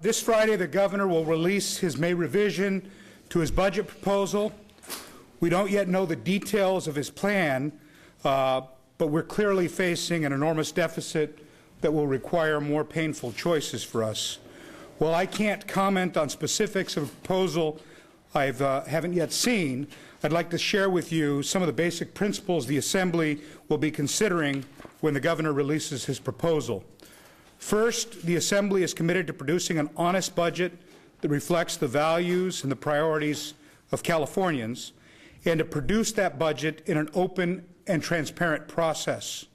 This Friday, the governor will release his May revision to his budget proposal. We don't yet know the details of his plan, but we're clearly facing an enormous deficit that will require more painful choices for us. While I can't comment on specifics of a proposal I haven't yet seen, I'd like to share with you some of the basic principles the Assembly will be considering when the governor releases his proposal. First, the Assembly is committed to producing an honest budget that reflects the values and the priorities of Californians, and to produce that budget in an open and transparent process.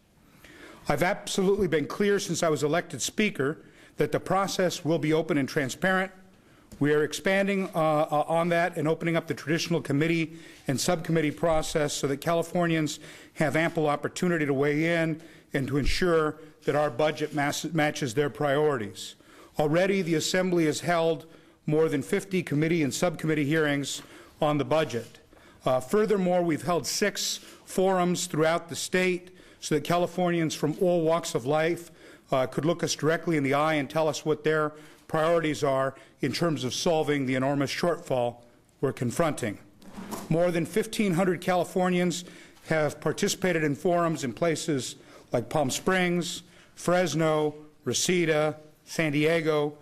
I've absolutely been clear since I was elected Speaker that the process will be open and transparent. We are expanding on that and opening up the traditional committee and subcommittee process so that Californians have ample opportunity to weigh in and to ensure that our budget matches their priorities. Already, the Assembly has held more than 50 committee and subcommittee hearings on the budget. Furthermore, we've held 6 forums throughout the state so that Californians from all walks of life could look us directly in the eye and tell us what their priorities are in terms of solving the enormous shortfall we're confronting. More than 1,500 Californians have participated in forums in places like Palm Springs, Fresno, Reseda, San Diego,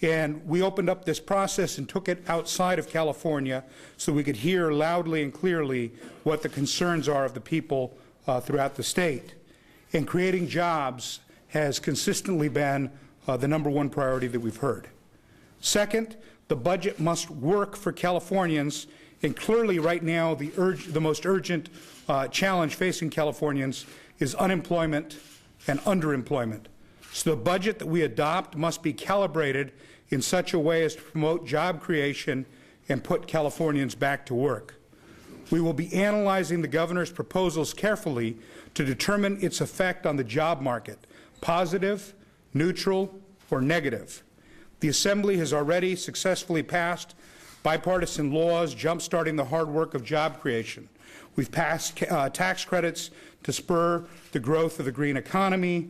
and we opened up this process and took it outside of California so we could hear loudly and clearly what the concerns are of the people throughout the state. And creating jobs has consistently been the #1 priority that we've heard. Second, the budget must work for Californians, and clearly right now the most urgent challenge facing Californians is unemployment and underemployment. So the budget that we adopt must be calibrated in such a way as to promote job creation and put Californians back to work. We will be analyzing the governor's proposals carefully to determine its effect on the job market, positive, neutral, or negative. The Assembly has already successfully passed bipartisan laws jumpstarting the hard work of job creation. We've passed tax credits to spur the growth of the green economy.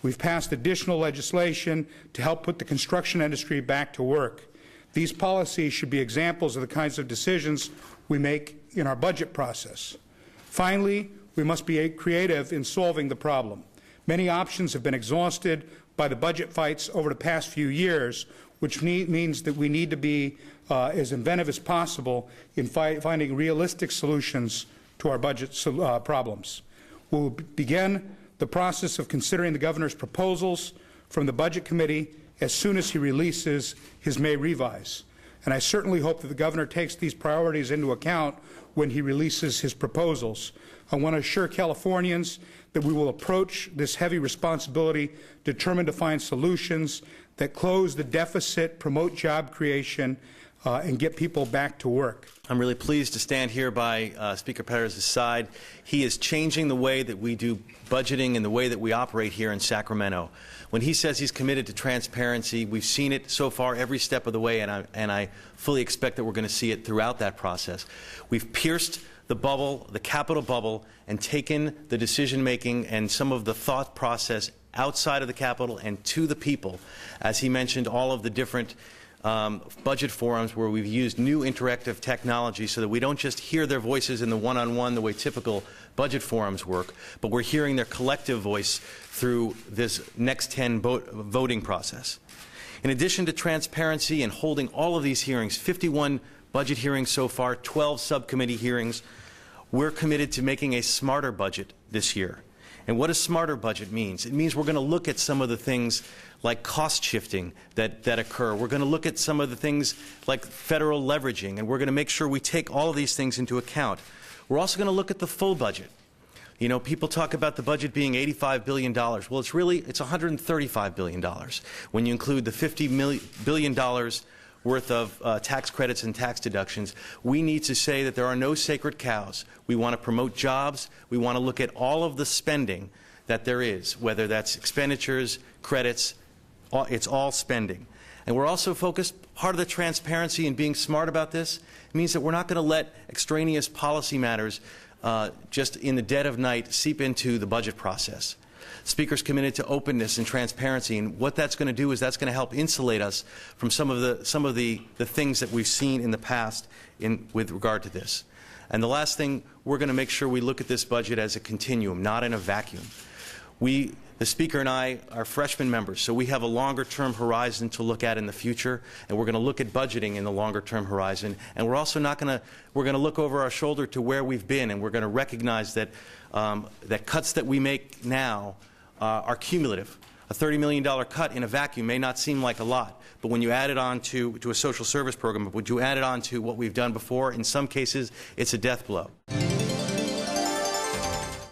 We've passed additional legislation to help put the construction industry back to work. These policies should be examples of the kinds of decisions we make in our budget process. Finally, we must be creative in solving the problem. Many options have been exhausted by the budget fights over the past few years, which means that we need to be as inventive as possible in finding realistic solutions to our budget problems. We'll begin the process of considering the governor's proposals from the Budget Committee as soon as he releases his May revise. And I certainly hope that the governor takes these priorities into account when he releases his proposals. I want to assure Californians that we will approach this heavy responsibility determined to find solutions that close the deficit, promote job creation, and get people back to work. I'm really pleased to stand here by Speaker Pérez's side. He is changing the way that we do budgeting and the way that we operate here in Sacramento. When he says he's committed to transparency, we've seen it so far every step of the way, and I fully expect that we're going to see it throughout that process. We've pierced the bubble, the capital bubble, and taken the decision-making and some of the thought process outside of the Capitol and to the people. As he mentioned, all of the different budget forums where we've used new interactive technology so that we don't just hear their voices in the one-on-one the way typical budget forums work, but we're hearing their collective voice through this Next 10 voting process. In addition to transparency and holding all of these hearings, 51 budget hearings so far, 12 subcommittee hearings, we're committed to making a smarter budget this year. And what a smarter budget means? It means we're going to look at some of the things like cost shifting that occur. We're going to look at some of the things like federal leveraging, and we're going to make sure we take all of these things into account. We're also going to look at the full budget. You know, people talk about the budget being $85 billion. Well, it's $135 billion when you include the $50 billion worth of tax credits and tax deductions. We need to say that there are no sacred cows. We want to promote jobs. We want to look at all of the spending that there is, whether that's expenditures, credits, it's all spending. And we're also focused, part of the transparency and being smart about this means that we're not going to let extraneous policy matters just in the dead of night seep into the budget process. Speaker's committed to openness and transparency, and what that's going to do is that's going to help insulate us from some of the things that we've seen in the past with regard to this. And the last thing, we're going to make sure we look at this budget as a continuum, not in a vacuum. The Speaker and I are freshman members, so we have a longer-term horizon to look at in the future, and we're going to look at budgeting in the longer-term horizon. And we're also not going to, we're going to look over our shoulder to where we've been, and we're going to recognize that that cuts that we make now are cumulative. A $30 million cut in a vacuum may not seem like a lot, but when you add it on to a social service program, when you add it on to what we've done before, in some cases, it's a death blow.